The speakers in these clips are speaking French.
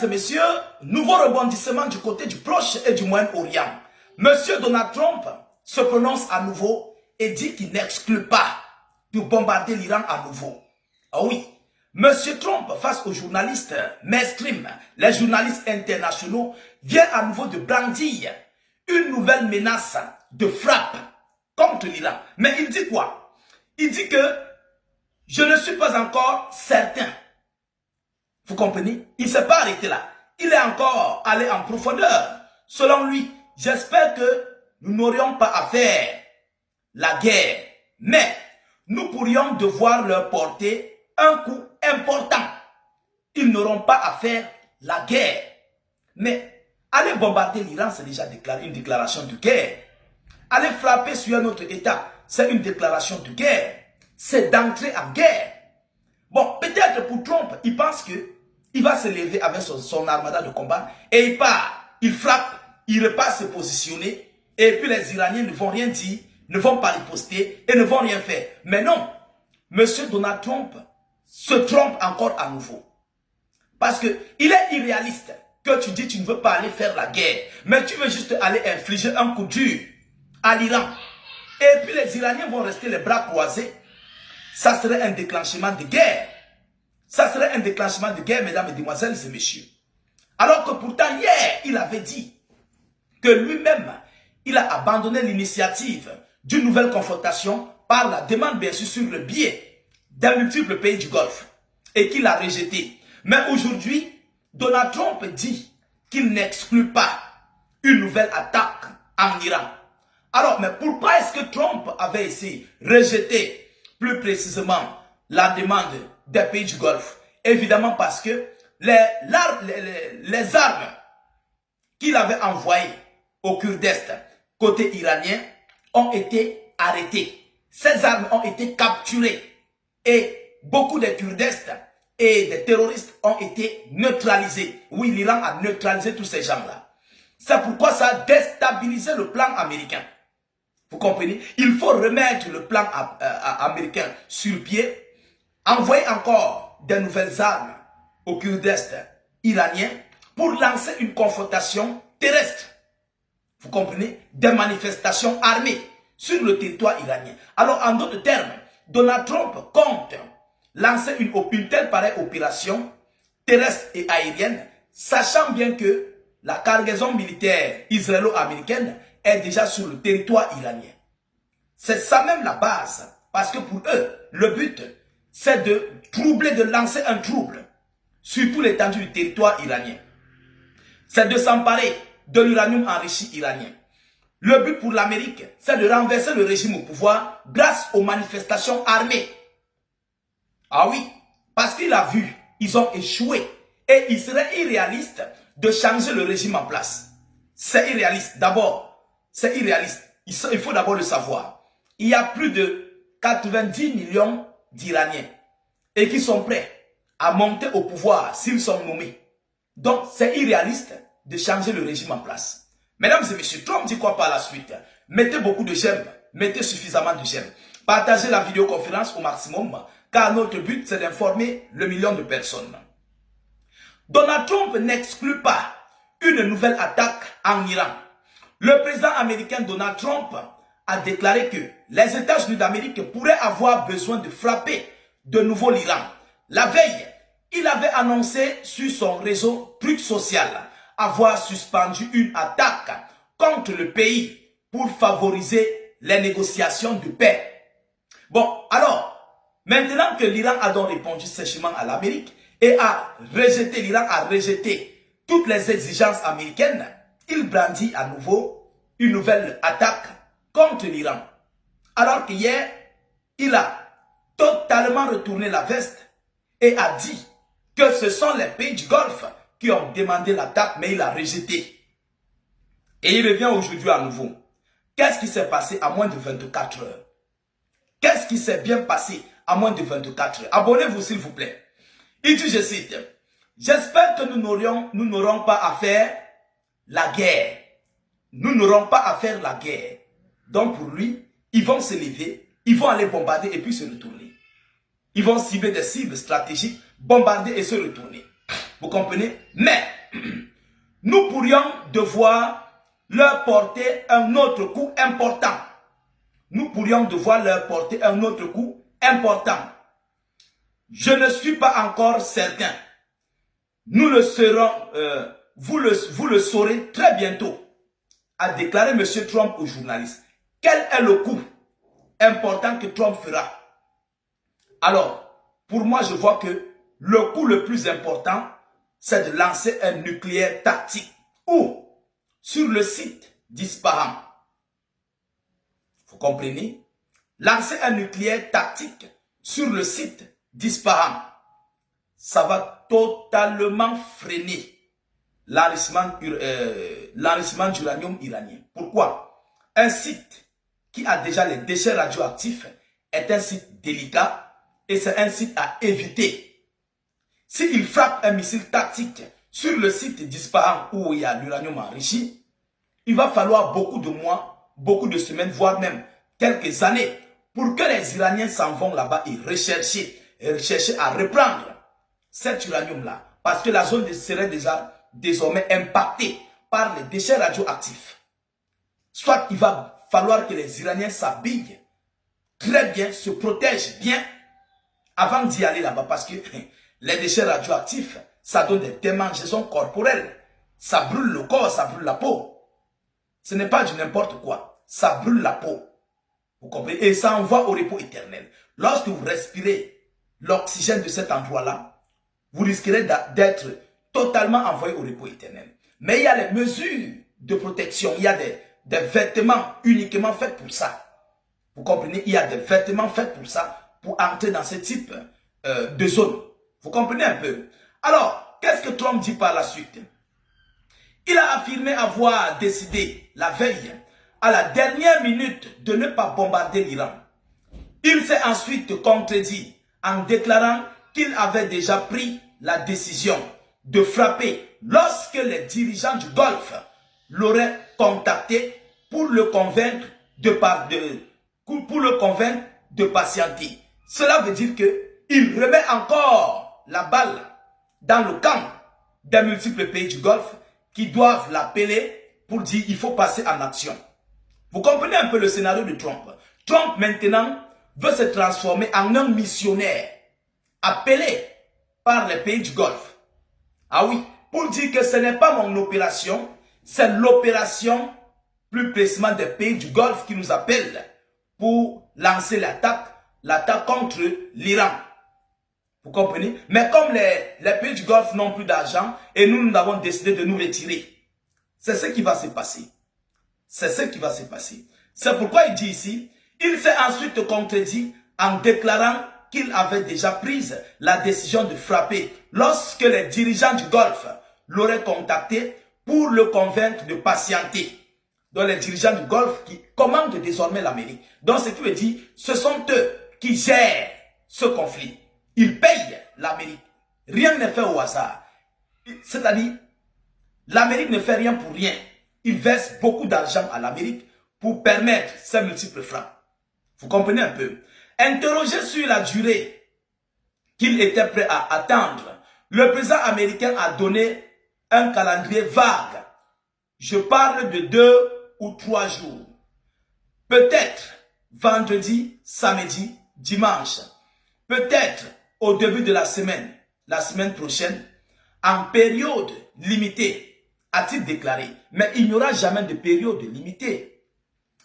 et messieurs, nouveau rebondissement du côté du Proche et du Moyen-Orient. Monsieur Donald Trump se prononce à nouveau et dit qu'il n'exclut pas de bombarder l'Iran à nouveau. Ah oui, Monsieur Trump, face aux journalistes mainstream, les journalistes internationaux, vient à nouveau de brandir une nouvelle menace de frappe contre l'Iran. Mais il dit quoi? Il dit que je ne suis pas encore certain. Vous comprenez? Il ne s'est pas arrêté là. Il est encore allé en profondeur. Selon lui, j'espère que nous n'aurions pas à faire la guerre. Mais nous pourrions devoir leur porter un coup important. Ils n'auront pas à faire la guerre. Mais aller bombarder l'Iran, c'est déjà une déclaration de guerre. Aller frapper sur un autre État, c'est une déclaration de guerre. C'est d'entrer en guerre. Bon, peut-être pour Trump, il pense qu'il va se lever avec son armada de combat et il part, il frappe, il repart se positionner et puis les Iraniens ne vont rien dire, ne vont pas riposter et ne vont rien faire. Mais non, Monsieur Donald Trump se trompe encore à nouveau. Parce qu'il est irréaliste que tu dis que tu ne veux pas aller faire la guerre, mais tu veux juste aller infliger un coup dur à l'Iran. Et puis les Iraniens vont rester les bras croisés. Ça serait un déclenchement de guerre. Ça serait un déclenchement de guerre, mesdames, mesdemoiselles et messieurs. Alors que pourtant, hier, il avait dit que lui-même, il a abandonné l'initiative d'une nouvelle confrontation par la demande, bien sûr, sur le biais d'un multiple pays du Golfe et qu'il a rejeté. Mais aujourd'hui, Donald Trump dit qu'il n'exclut pas une nouvelle attaque en Iran. Alors, mais pourquoi est-ce que Trump avait essayé de rejeter plus précisément la demande des pays du Golfe? Évidemment parce que les armes qu'il avait envoyées au Kurdes côté iranien ont été arrêtées. Ces armes ont été capturées et beaucoup de Kurdes et des terroristes ont été neutralisés. Oui, l'Iran a neutralisé tous ces gens-là. C'est pourquoi ça a déstabilisé le plan américain. Vous comprenez? Il faut remettre le plan américain sur pied, envoyer encore de nouvelles armes aux Kurdes iraniens pour lancer une confrontation terrestre. Vous comprenez? Des manifestations armées sur le territoire iranien. Alors, en d'autres termes, Donald Trump compte lancer une telle pareille opération terrestre et aérienne, sachant bien que la cargaison militaire israélo-américaine est déjà sur le territoire iranien. C'est ça même la base, parce que pour eux, le but, c'est de troubler, de lancer un trouble sur tout l'étendue du territoire iranien. C'est de s'emparer de l'uranium enrichi iranien. Le but pour l'Amérique, c'est de renverser le régime au pouvoir grâce aux manifestations armées. Ah oui, parce qu'il a vu, ils ont échoué et il serait irréaliste de changer le régime en place. C'est irréaliste. D'abord, c'est irréaliste. Il faut d'abord le savoir. Il y a plus de 90 millions d'Iraniens et qui sont prêts à monter au pouvoir s'ils sont nommés. Donc, c'est irréaliste de changer le régime en place. Mesdames et messieurs, Trump dit quoi par la suite? Mettez beaucoup de j'aime, mettez suffisamment de j'aime. Partagez la vidéoconférence au maximum, car notre but, c'est d'informer le million de personnes. Donald Trump n'exclut pas une nouvelle attaque en Iran. Le président américain Donald Trump a déclaré que les États-Unis d'Amérique pourraient avoir besoin de frapper de nouveau l'Iran. La veille, il avait annoncé sur son réseau Truth Social avoir suspendu une attaque contre le pays pour favoriser les négociations de paix. Bon, alors, maintenant que l'Iran a donc répondu sèchement à l'Amérique et l'Iran a rejeté toutes les exigences américaines, il brandit à nouveau une nouvelle attaque contre l'Iran. Alors qu'hier, il a totalement retourné la veste et a dit que ce sont les pays du Golfe qui ont demandé l'attaque, mais il a rejeté. Et il revient aujourd'hui à nouveau. Qu'est-ce qui s'est passé à moins de 24 heures? Qu'est-ce qui s'est bien passé à moins de 24 heures? Abonnez-vous s'il vous plaît. Il dit, je cite, « J'espère que nous n'aurons pas à faire la guerre. Nous n'aurons pas à faire la guerre. » Donc pour lui, ils vont se lever, ils vont aller bombarder et puis se retourner. Ils vont cibler des cibles stratégiques, bombarder et se retourner. Vous comprenez? Mais, nous pourrions devoir leur porter un autre coup important. Nous pourrions devoir leur porter un autre coup important. Je ne suis pas encore certain. Nous le serons, vous le saurez très bientôt, a déclaré M. Trump aux journalistes. Quel est le coup important que Trump fera? Alors, pour moi, je vois que le coup le plus important, c'est de lancer un nucléaire tactique ou sur le site d'Ispahan. Vous comprenez? Lancer un nucléaire tactique sur le site d'Ispahan. Ça va totalement freiner l'enrichissement d'uranium iranien. Pourquoi? Un site qui a déjà les déchets radioactifs est un site délicat et c'est un site à éviter. S'il frappe un missile tactique sur le site d'Ispahan où il y a l'uranium enrichi, il va falloir beaucoup de mois, beaucoup de semaines, voire même quelques années pour que les Iraniens s'en vont là-bas et rechercher à reprendre cet uranium-là. Parce que la zone serait déjà désormais impactée par les déchets radioactifs. Soit il va falloir que les Iraniens s'habillent très bien, se protègent bien avant d'y aller là-bas. Parce que les déchets radioactifs, ça donne des démangeaisons corporelles. Ça brûle le corps, ça brûle la peau. Ce n'est pas du n'importe quoi. Ça brûle la peau. Vous comprenez? Et ça envoie au repos éternel. Lorsque vous respirez l'oxygène de cet endroit-là, vous risquerez d'être totalement envoyé au repos éternel. Mais il y a les mesures de protection. Il y a des vêtements uniquement faits pour ça. Vous comprenez? Il y a des vêtements faits pour ça, pour entrer dans ce type de zone. Vous comprenez un peu? Alors, qu'est-ce que Trump dit par la suite? Il a affirmé avoir décidé la veille, à la dernière minute, de ne pas bombarder l'Iran. Il s'est ensuite contredit en déclarant qu'il avait déjà pris la décision de frapper lorsque les dirigeants du Golfe l'auraient contacté pour le convaincre de patienter. Cela veut dire qu'il remet encore la balle dans le camp des multiples pays du Golfe qui doivent l'appeler pour dire qu'il faut passer en action. Vous comprenez un peu le scénario de Trump. Trump maintenant veut se transformer en un missionnaire appelé par les pays du Golfe. Ah oui, pour dire que ce n'est pas mon opération, c'est l'opération plus précisément des pays du Golfe qui nous appellent pour lancer l'attaque contre l'Iran. Vous comprenez? Mais comme les pays du Golfe n'ont plus d'argent et nous avons décidé de nous retirer, c'est ce qui va se passer. C'est ce qui va se passer. C'est pourquoi il dit ici, il s'est ensuite contredit en déclarant qu'il avait déjà pris la décision de frapper lorsque les dirigeants du Golfe l'auraient contacté pour le convaincre de patienter. Donc les dirigeants du Golfe qui commandent désormais l'Amérique. Donc ce qui veut dire, ce sont eux qui gèrent ce conflit. Ils payent l'Amérique. Rien n'est fait au hasard. C'est-à-dire, l'Amérique ne fait rien pour rien. Ils versent beaucoup d'argent à l'Amérique pour permettre ces multiples frappes. Vous comprenez un peu? Interrogé sur la durée qu'il était prêt à attendre, le président américain a donné un calendrier vague. Je parle de 2 ou 3 jours. Peut-être vendredi, samedi, dimanche. Peut-être au début de la semaine prochaine, en période limitée, a-t-il déclaré. Mais il n'y aura jamais de période limitée.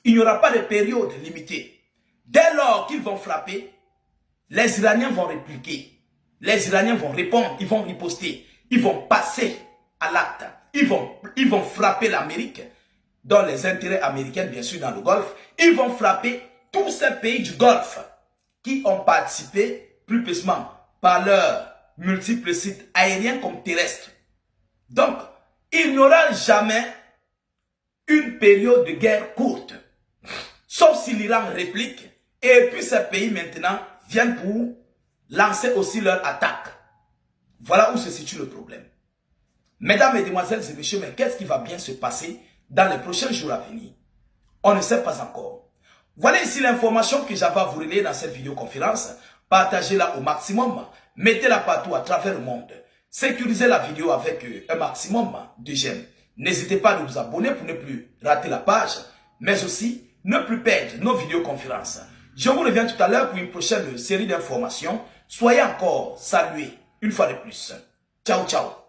Il n'y aura pas de période limitée. Dès lors qu'ils vont frapper, les Iraniens vont répliquer. Les Iraniens vont répondre, ils vont riposter. Ils vont passer à l'acte. Ils vont frapper l'Amérique, dans les intérêts américains, bien sûr, dans le Golfe. Ils vont frapper tous ces pays du Golfe qui ont participé, plus précisément, par leurs multiples sites aériens comme terrestres. Donc, il n'y aura jamais une période de guerre courte. Sauf si l'Iran réplique. Et puis ces pays maintenant viennent pour lancer aussi leur attaque. Voilà où se situe le problème. Mesdames, Mesdemoiselles et Messieurs, mais qu'est-ce qui va bien se passer dans les prochains jours à venir? On ne sait pas encore. Voilà ici l'information que j'avais à vous relayer dans cette vidéoconférence. Partagez-la au maximum. Mettez-la partout à travers le monde. Sécurisez la vidéo avec un maximum de j'aime. N'hésitez pas à vous abonner pour ne plus rater la page, mais aussi ne plus perdre nos vidéoconférences. Je vous reviens tout à l'heure pour une prochaine série d'informations. Soyez encore salués une fois de plus. Ciao, ciao.